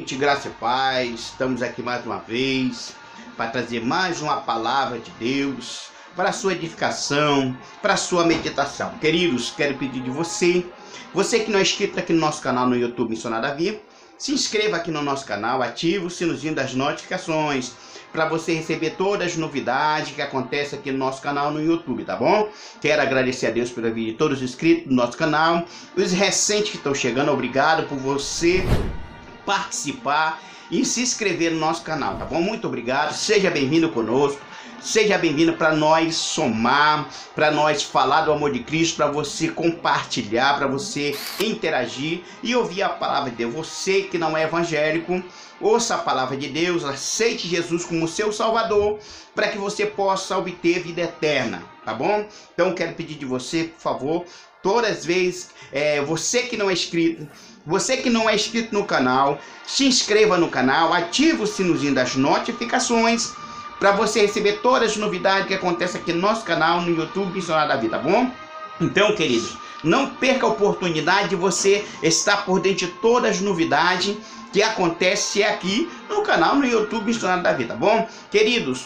gente, graça e paz. Estamos aqui mais uma vez para trazer mais uma palavra de Deus para a sua edificação, para a sua meditação. Queridos, quero pedir de você que não é inscrito aqui no nosso canal no YouTube Missionário Davi, se inscreva aqui no nosso canal, ative o sinozinho das notificações para você receber todas as novidades que acontecem aqui no nosso canal no YouTube, tá bom? Quero agradecer a Deus pela vida de todos os inscritos do nosso canal, os recentes que estão chegando, obrigado por você participar e se inscrever no nosso canal, tá bom? Muito obrigado, seja bem-vindo conosco, seja bem-vindo para nós somar, para nós falar do amor de Cristo, para você compartilhar, para você interagir e ouvir a palavra de Deus. Você que não é evangélico, ouça a palavra de Deus, aceite Jesus como seu Salvador, para que você possa obter vida eterna, tá bom? Então quero pedir de você, por favor, todas as vezes, você que não é inscrito, no canal, se inscreva no canal, ative o sinozinho das notificações, para você receber todas as novidades que acontecem aqui no nosso canal, no YouTube Missionário Davi, tá bom? Então, queridos, não perca a oportunidade de você estar por dentro de todas as novidades que acontecem aqui no canal, no YouTube Missionário Davi, tá bom? Queridos,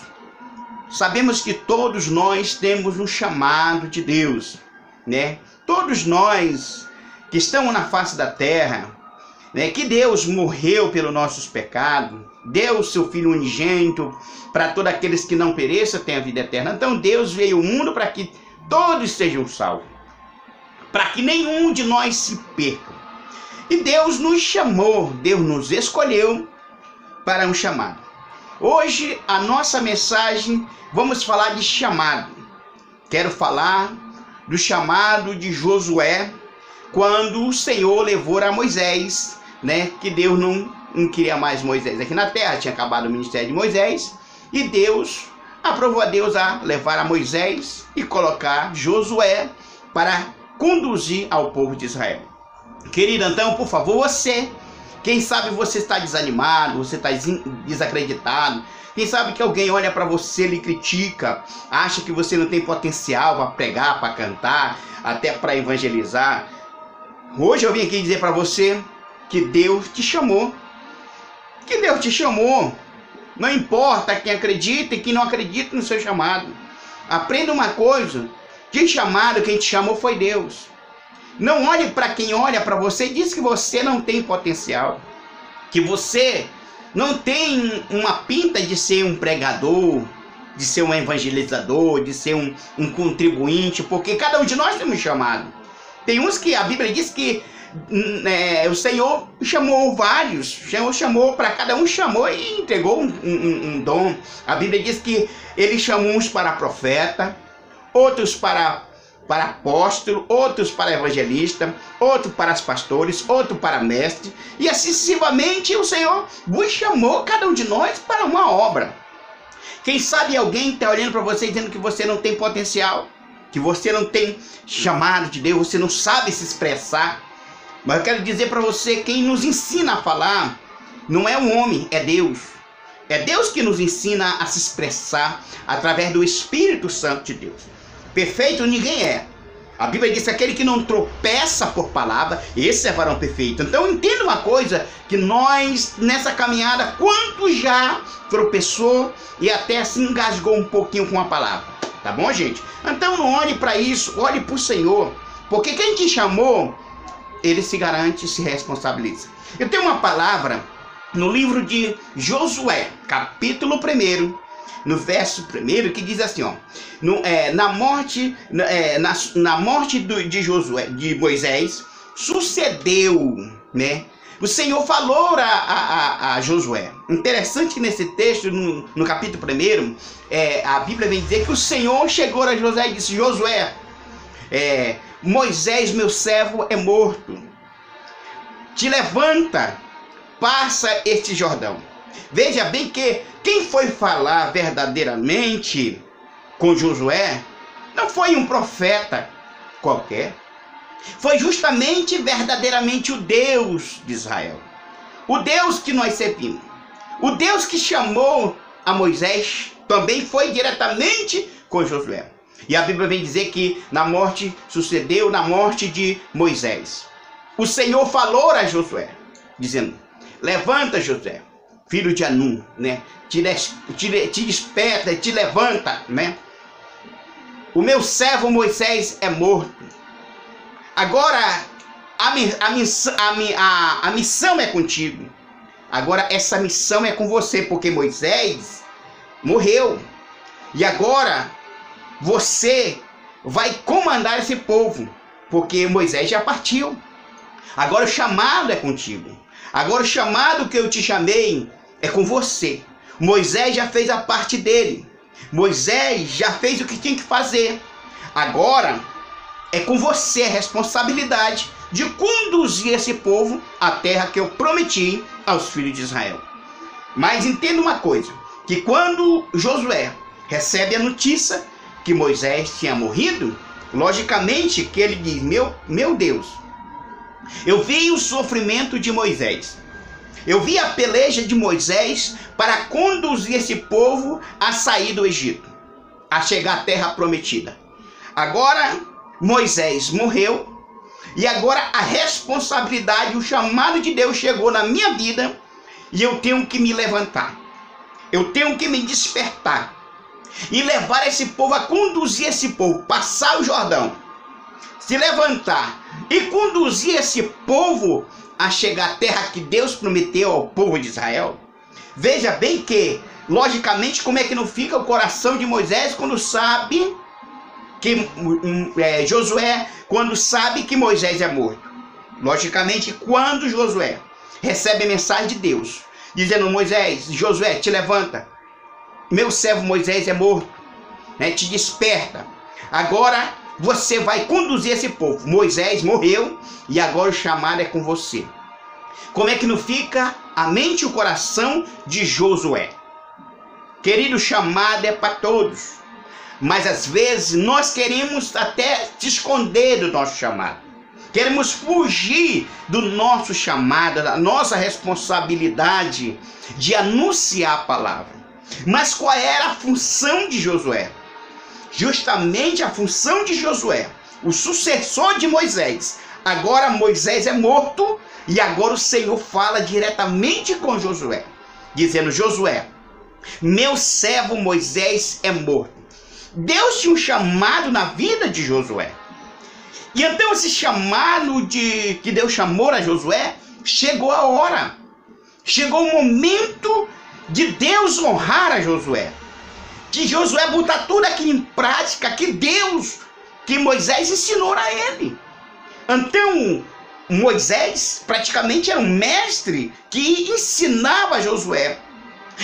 sabemos que todos nós temos um chamado de Deus, né? Todos nós que estamos na face da terra, né, que Deus morreu pelos nossos pecados, deu o seu Filho unigênito para todos aqueles que não pereçam, tenham a vida eterna. Então Deus veio ao mundo para que todos sejam salvos, para que nenhum de nós se perca. E Deus nos chamou, Deus nos escolheu para um chamado. Hoje a nossa mensagem, vamos falar de chamado. Quero falar do chamado de Josué, quando o Senhor levou a Moisés, né, que Deus não queria mais Moisés aqui na terra, tinha acabado o ministério de Moisés, e Deus aprovou a Deus a levar a Moisés e colocar Josué para conduzir ao povo de Israel. Querido, então, por favor, você, quem sabe você está desanimado, você está desacreditado, quem sabe que alguém olha para você, lhe critica, acha que você não tem potencial para pregar, para cantar, até para evangelizar. Hoje eu vim aqui dizer para você que Deus te chamou. Que Deus te chamou. Não importa quem acredita e quem não acredita no seu chamado. Aprenda uma coisa. Quem te chamou foi Deus. Não olhe para quem olha para você e diz que você não tem potencial. Que você não tem uma pinta de ser um pregador, de ser um evangelizador, de ser um contribuinte, porque cada um de nós temos chamado. Tem uns que a Bíblia diz que o Senhor chamou vários, o Senhor chamou, para cada um chamou e entregou um dom. A Bíblia diz que ele chamou uns para profeta, outros para apóstolo, outros para evangelista, outros para pastores, outros para mestre, e assim sucessivamente o Senhor vos chamou, cada um de nós, para uma obra. Quem sabe alguém está olhando para você dizendo que você não tem potencial, que você não tem chamado de Deus, você não sabe se expressar. Mas eu quero dizer para você, quem nos ensina a falar não é um homem, é Deus. É Deus que nos ensina a se expressar através do Espírito Santo de Deus. Perfeito ninguém é. A Bíblia diz que aquele que não tropeça por palavra, esse é varão perfeito. Então entenda uma coisa, que nós nessa caminhada, quanto já tropeçou e até se engasgou um pouquinho com a palavra. Tá bom, gente? Então não olhe para isso, olhe para o Senhor. Porque quem te chamou, ele se garante e se responsabiliza. Eu tenho uma palavra no livro de Josué, capítulo 1, no verso 1, que diz assim, ó, na morte de Josué, de Moisés, sucedeu, né? O Senhor falou a Josué. Interessante que nesse texto, no capítulo 1, a Bíblia vem dizer que o Senhor chegou a Josué e disse: Josué, Moisés, meu servo, é morto. Te levanta, passa este Jordão. Veja bem que quem foi falar verdadeiramente com Josué não foi um profeta qualquer. Foi justamente verdadeiramente o Deus de Israel. O Deus que nós servimos. O Deus que chamou a Moisés também foi diretamente com Josué. E a Bíblia vem dizer que sucedeu na morte de Moisés. O Senhor falou a Josué, dizendo: levanta, Josué, filho de Anum, né? Te desperta, te levanta, né? O meu servo Moisés é morto. Agora a missão é contigo. Agora essa missão é com você, porque Moisés morreu. E agora você vai comandar esse povo, porque Moisés já partiu. Agora o chamado é contigo. Agora o chamado que eu te chamei é com você. Moisés já fez a parte dele. Moisés já fez o que tinha que fazer. Agora é com você a responsabilidade de conduzir esse povo à terra que eu prometi aos filhos de Israel. Mas entenda uma coisa, que quando Josué recebe a notícia que Moisés tinha morrido, logicamente que ele diz, meu Deus, eu vi o sofrimento de Moisés, eu vi a peleja de Moisés para conduzir esse povo a sair do Egito, a chegar à terra prometida. Agora Moisés morreu e agora a responsabilidade, o chamado de Deus chegou na minha vida e eu tenho que me levantar, eu tenho que me despertar e levar esse povo, a conduzir esse povo, passar o Jordão, se levantar e conduzir esse povo a chegar à terra que Deus prometeu ao povo de Israel. Veja bem que, logicamente, como é que não fica o coração de Moisés quando sabe que Josué, quando sabe que Moisés é morto. Logicamente, quando Josué recebe a mensagem de Deus, dizendo, Moisés, Josué, te levanta, meu servo Moisés é morto, né? Te desperta, agora você vai conduzir esse povo. Moisés morreu e agora o chamado é com você. Como é que não fica a mente e o coração de Josué? Querido, o chamado é para todos, mas às vezes nós queremos até se esconder do nosso chamado, queremos fugir do nosso chamado, da nossa responsabilidade de anunciar a palavra. Mas qual era a função de Josué? Justamente a função de Josué, o sucessor de Moisés. Agora Moisés é morto e agora o Senhor fala diretamente com Josué, dizendo, Josué, meu servo Moisés é morto. Deus tinha um chamado na vida de Josué. E então esse chamado que Deus chamou a Josué, chegou a hora. Chegou o momento de Deus honrar a Josué. De Josué botar tudo aquilo em prática que Moisés ensinou a ele. Então Moisés praticamente era um mestre que ensinava a Josué.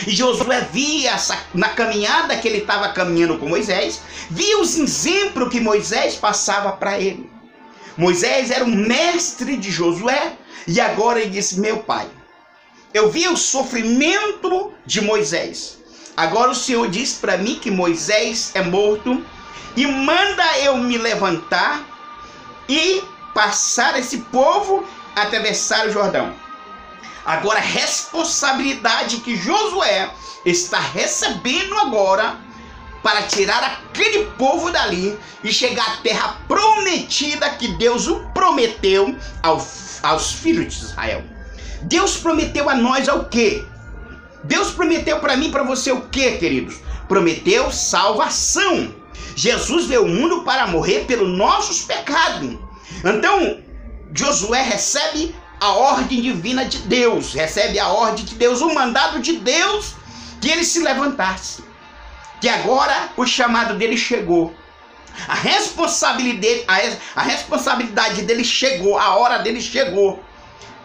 E Josué via na caminhada que ele estava caminhando com Moisés, via os exemplos que Moisés passava para ele. Moisés era um mestre de Josué e agora ele disse, meu pai, eu vi o sofrimento de Moisés. Agora o Senhor diz para mim que Moisés é morto e manda eu me levantar e passar esse povo a atravessar o Jordão. Agora a responsabilidade que Josué está recebendo agora para tirar aquele povo dali e chegar à terra prometida que Deus o prometeu aos filhos de Israel. Deus prometeu a nós o quê? Deus prometeu para mim e para você o quê, queridos? Prometeu salvação. Jesus veio ao mundo para morrer pelos nossos pecados. Então, Josué recebe a ordem divina de Deus, recebe a ordem de Deus, o mandado de Deus, que ele se levantasse. Que agora o chamado dele chegou. A responsabilidade dele chegou, a hora dele chegou.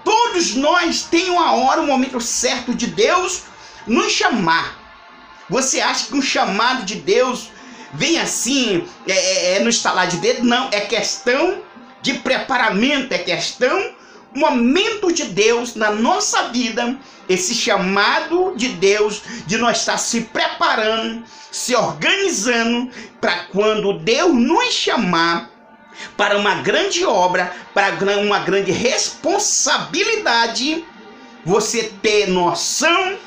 Todos nós temos uma hora, um momento certo de Deus nos chamar. Você acha que um chamado de Deus vem assim, no estalar de dedo? Não, é questão de preparamento, é questão, momento de Deus na nossa vida, esse chamado de Deus, de nós estar se preparando, se organizando, para quando Deus nos chamar para uma grande obra, para uma grande responsabilidade, você ter noção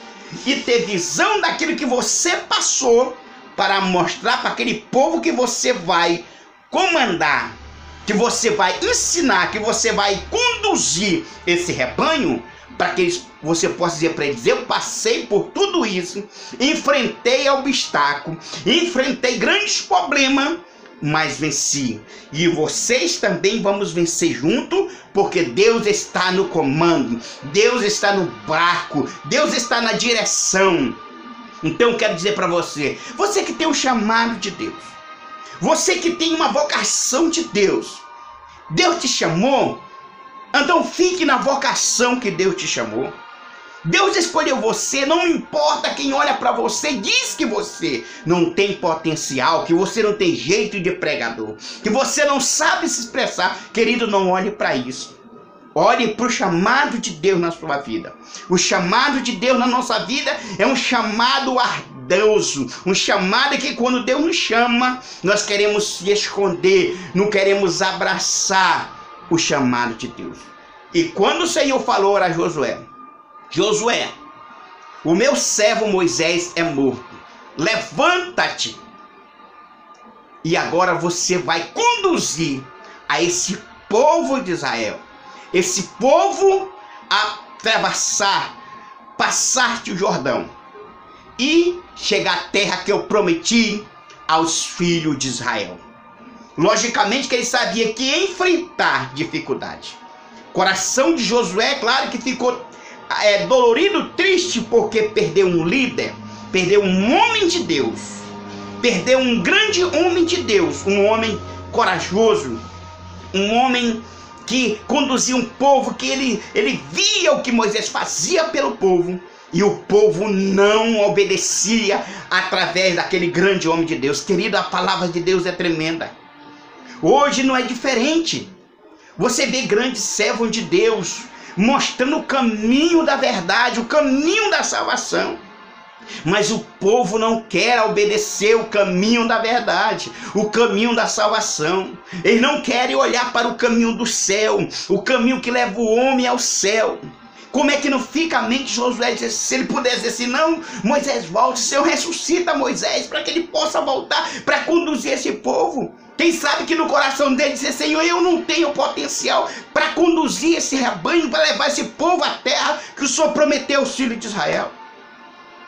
e ter visão daquilo que você passou para mostrar para aquele povo que você vai comandar, que você vai ensinar, que você vai conduzir esse rebanho, para que você possa dizer para eles: eu passei por tudo isso, enfrentei obstáculo, enfrentei grandes problemas, mas venci. E vocês também vamos vencer junto, porque Deus está no comando, Deus está no barco, Deus está na direção. Então eu quero dizer para você, você que tem um chamado de Deus, você que tem uma vocação de Deus, Deus te chamou, então fique na vocação que Deus te chamou. Deus escolheu você, não importa quem olha para você, diz que você não tem potencial, que você não tem jeito de pregador, que você não sabe se expressar. Querido, não olhe para isso. Olhe para o chamado de Deus na sua vida. O chamado de Deus na nossa vida é um chamado ardoso, um chamado que quando Deus nos chama, nós queremos se esconder, não queremos abraçar o chamado de Deus. E quando o Senhor falou a Josué: Josué, o meu servo Moisés é morto, levanta-te, e agora você vai conduzir a esse povo de Israel, esse povo a passar-te o Jordão e chegar à terra que eu prometi aos filhos de Israel. Logicamente que ele sabia que ia enfrentar dificuldade. O coração de Josué, claro que ficou dolorido, triste, porque perdeu um líder, perdeu um homem de Deus, perdeu um grande homem de Deus, um homem corajoso, um homem que conduzia um povo, que ele via o que Moisés fazia pelo povo, e o povo não obedecia através daquele grande homem de Deus. Querido, a palavra de Deus é tremenda. Hoje não é diferente. Você vê grandes servos de Deus mostrando o caminho da verdade, o caminho da salvação. Mas o povo não quer obedecer o caminho da verdade, o caminho da salvação. Eles não querem olhar para o caminho do céu, o caminho que leva o homem ao céu. Como é que não fica a mente de Josué dizer, se ele pudesse dizer assim: não, Moisés volte, Senhor, ressuscita Moisés para que ele possa voltar para conduzir esse povo. Quem sabe que no coração dele dizer: Senhor, eu não tenho potencial para conduzir esse rebanho, para levar esse povo à terra que o Senhor prometeu aos filhos de Israel.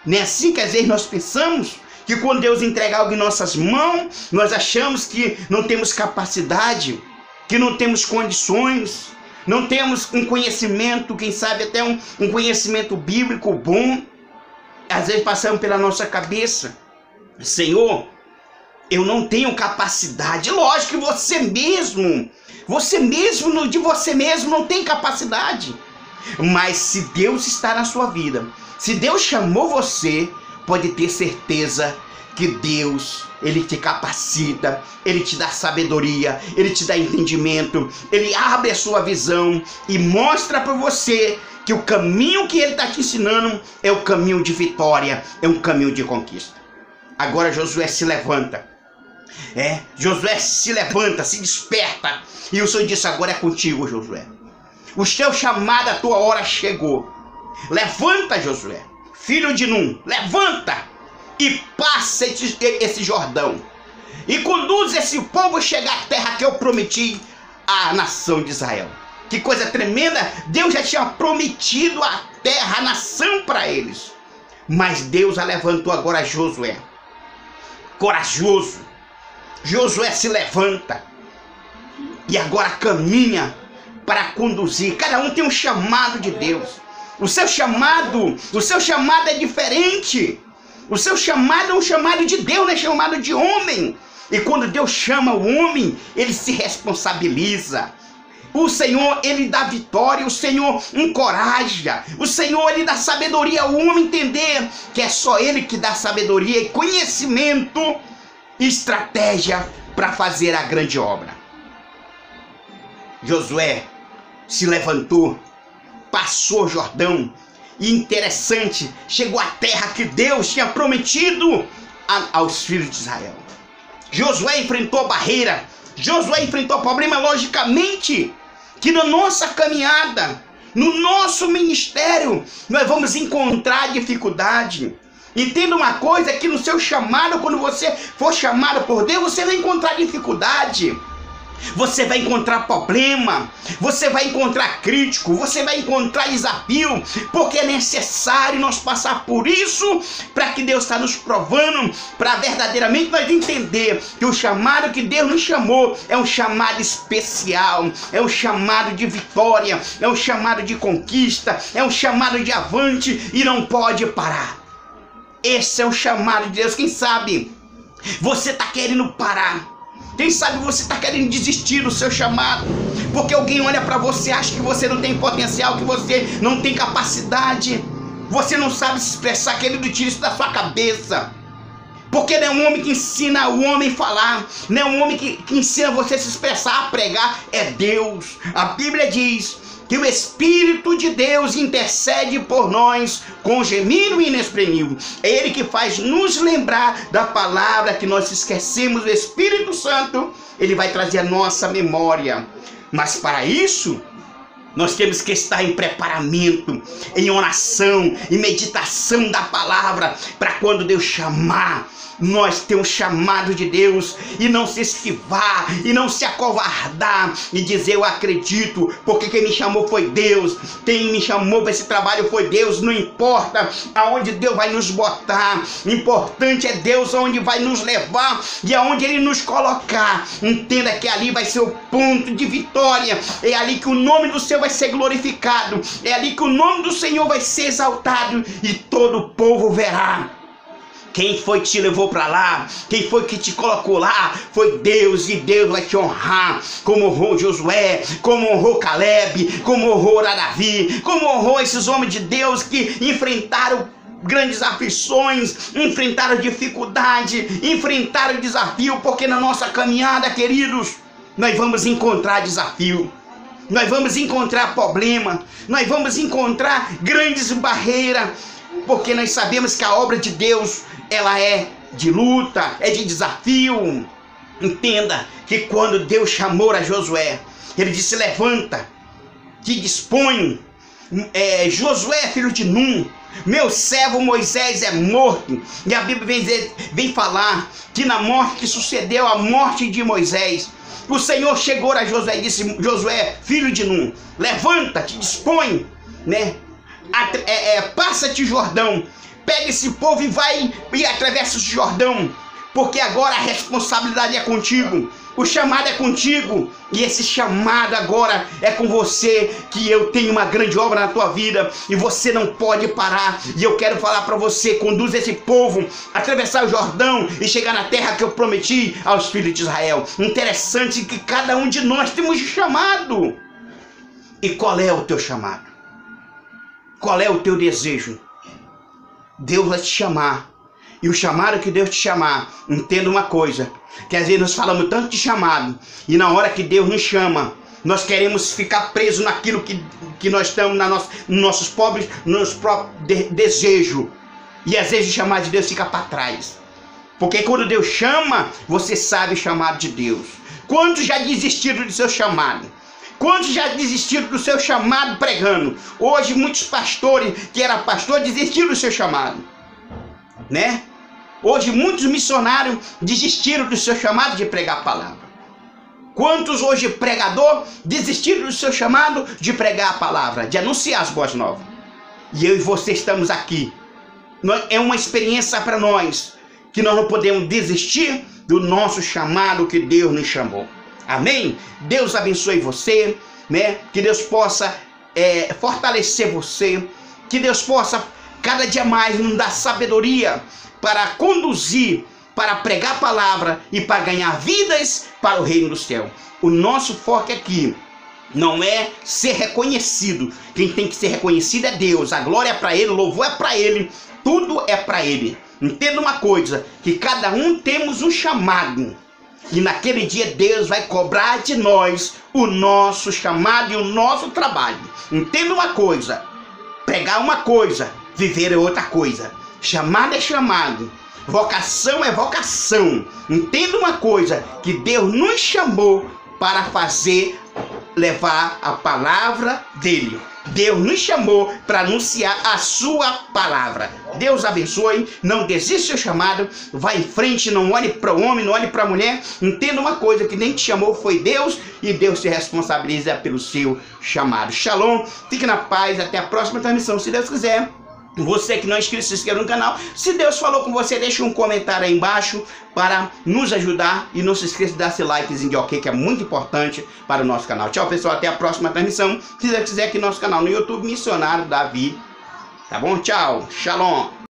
Não é assim que às vezes nós pensamos? Que quando Deus entrega algo em nossas mãos, nós achamos que não temos capacidade, que não temos condições, não temos um conhecimento, quem sabe até um conhecimento bíblico bom. Às vezes passamos pela nossa cabeça: Senhor, eu não tenho capacidade. Lógico que você mesmo de você mesmo não tem capacidade. Mas se Deus está na sua vida, se Deus chamou você, pode ter certeza que Deus, Ele te capacita, Ele te dá sabedoria, Ele te dá entendimento, Ele abre a sua visão e mostra para você que o caminho que Ele está te ensinando é o caminho de vitória, é um caminho de conquista. Agora Josué se levanta. Josué se levanta, se desperta. E o Senhor disse: agora é contigo, Josué. O teu chamado, a tua hora chegou. Levanta, Josué, filho de Num, levanta e passa esse Jordão. E conduz esse povo a chegar à terra que eu prometi à nação de Israel. Que coisa tremenda! Deus já tinha prometido a terra, a nação para eles. Mas Deus a levantou agora Josué. Corajoso. Josué se levanta e agora caminha para conduzir. Cada um tem um chamado de Deus. O seu chamado é diferente. O seu chamado é um chamado de Deus, não é chamado de homem. E quando Deus chama o homem, ele se responsabiliza. O Senhor, ele dá vitória, o Senhor encoraja, o Senhor, ele dá sabedoria ao homem entender que é só ele que dá sabedoria e conhecimento e estratégia para fazer a grande obra. Josué se levantou, passou o Jordão e, interessante, chegou à terra que Deus tinha prometido aos filhos de Israel. Josué enfrentou a barreira, Josué enfrentou o problema. Logicamente que na nossa caminhada, no nosso ministério, nós vamos encontrar dificuldade. Entenda uma coisa, que no seu chamado, quando você for chamado por Deus, você vai encontrar dificuldade. Você vai encontrar problema, você vai encontrar crítico, você vai encontrar desafio, porque é necessário nós passar por isso para que Deus está nos provando, para verdadeiramente nós entender que o chamado que Deus nos chamou é um chamado especial, é um chamado de vitória, é um chamado de conquista, é um chamado de avante e não pode parar. Esse é o chamado de Deus. Quem sabe você está querendo parar? Quem sabe você está querendo desistir do seu chamado, porque alguém olha para você, acha que você não tem potencial, que você não tem capacidade, você não sabe se expressar, querendo tirar isso da sua cabeça. Porque não é um homem que ensina o homem a falar, não é um homem que ensina você a se expressar, a pregar, é Deus. A Bíblia diz que o Espírito de Deus intercede por nós com gemido inexprimível. É Ele que faz nos lembrar da palavra que nós esquecemos. O Espírito Santo, Ele vai trazer a nossa memória. Mas para isso, nós temos que estar em preparamento, em oração, em meditação da palavra, para quando Deus chamar, nós ter um chamado de Deus e não se esquivar e não se acovardar e dizer eu acredito, porque quem me chamou foi Deus, quem me chamou para esse trabalho foi Deus. Não importa aonde Deus vai nos botar, o importante é Deus aonde vai nos levar e aonde Ele nos colocar. Entenda que ali vai ser o ponto de vitória, é ali que o nome do Senhor vai ser glorificado, é ali que o nome do Senhor vai ser exaltado e todo o povo verá. Quem foi que te levou para lá? Quem foi que te colocou lá? Foi Deus, e Deus vai te honrar, como honrou Josué, como honrou Caleb, como honrou Davi, como honrou esses homens de Deus que enfrentaram grandes aflições, enfrentaram dificuldade, enfrentaram desafio, porque na nossa caminhada, queridos, nós vamos encontrar desafio. Nós vamos encontrar problema, nós vamos encontrar grandes barreiras, porque nós sabemos que a obra de Deus, ela é de luta, é de desafio. Entenda que quando Deus chamou a Josué, Ele disse: levanta, te dispõe. Josué, filho de Num, meu servo Moisés é morto. E a Bíblia vem falar que na morte que sucedeu a morte de Moisés, o Senhor chegou a Josué e disse: Josué, filho de Num, levanta, te dispõe, né? Passa-te Jordão, pega esse povo e vai e atravessa o Jordão, porque agora a responsabilidade é contigo, o chamado é contigo, e esse chamado agora é com você, que eu tenho uma grande obra na tua vida e você não pode parar. E eu quero falar para você: conduz esse povo a atravessar o Jordão e chegar na terra que eu prometi aos filhos de Israel. Interessante que cada um de nós temos chamado. E qual é o teu chamado? Qual é o teu desejo? Deus vai te chamar. E o chamado que Deus te chamar, entenda uma coisa, que às vezes nós falamos tanto de chamado, e na hora que Deus nos chama, nós queremos ficar presos naquilo que nós estamos, nos nossos próprios desejos. E às vezes o chamado de Deus fica para trás. Porque quando Deus chama, você sabe o chamado de Deus. Quantos já desistiram do seu chamado? Quantos já desistiram do seu chamado pregando? Hoje muitos pastores que eram pastores desistiram do seu chamado, né? Hoje muitos missionários desistiram do seu chamado de pregar a palavra. Quantos hoje pregador desistiram do seu chamado de pregar a palavra, de anunciar as boas novas? E eu e você estamos aqui. É uma experiência para nós, que nós não podemos desistir do nosso chamado que Deus nos chamou. Amém? Deus abençoe você, né? Que Deus possa fortalecer você, que Deus possa cada dia mais nos dar sabedoria para conduzir, para pregar a palavra e para ganhar vidas para o reino do céu. O nosso foco aqui não é ser reconhecido. Quem tem que ser reconhecido é Deus. A glória é para Ele, o louvor é para Ele, tudo é para Ele. Entenda uma coisa, que cada um temos um chamado. E naquele dia Deus vai cobrar de nós o nosso chamado e o nosso trabalho. Entenda uma coisa, pregar uma coisa, viver é outra coisa. Chamado é chamado, vocação é vocação. Entenda uma coisa, que Deus nos chamou para fazer levar a palavra dele. Deus nos chamou para anunciar a sua palavra. Deus abençoe, não desista do seu chamado, vá em frente, não olhe para o homem, não olhe para a mulher. Entenda uma coisa, que nem te chamou foi Deus, e Deus se responsabiliza pelo seu chamado. Shalom, fique na paz, até a próxima transmissão, se Deus quiser. Você que não é inscrito, se inscreva no canal. Se Deus falou com você, deixe um comentário aí embaixo para nos ajudar. E não se esqueça de dar esse likezinho de ok, que é muito importante para o nosso canal. Tchau, pessoal. Até a próxima transmissão. Se Deus quiser, aqui no nosso canal no YouTube, Missionário Davi. Tá bom? Tchau. Shalom.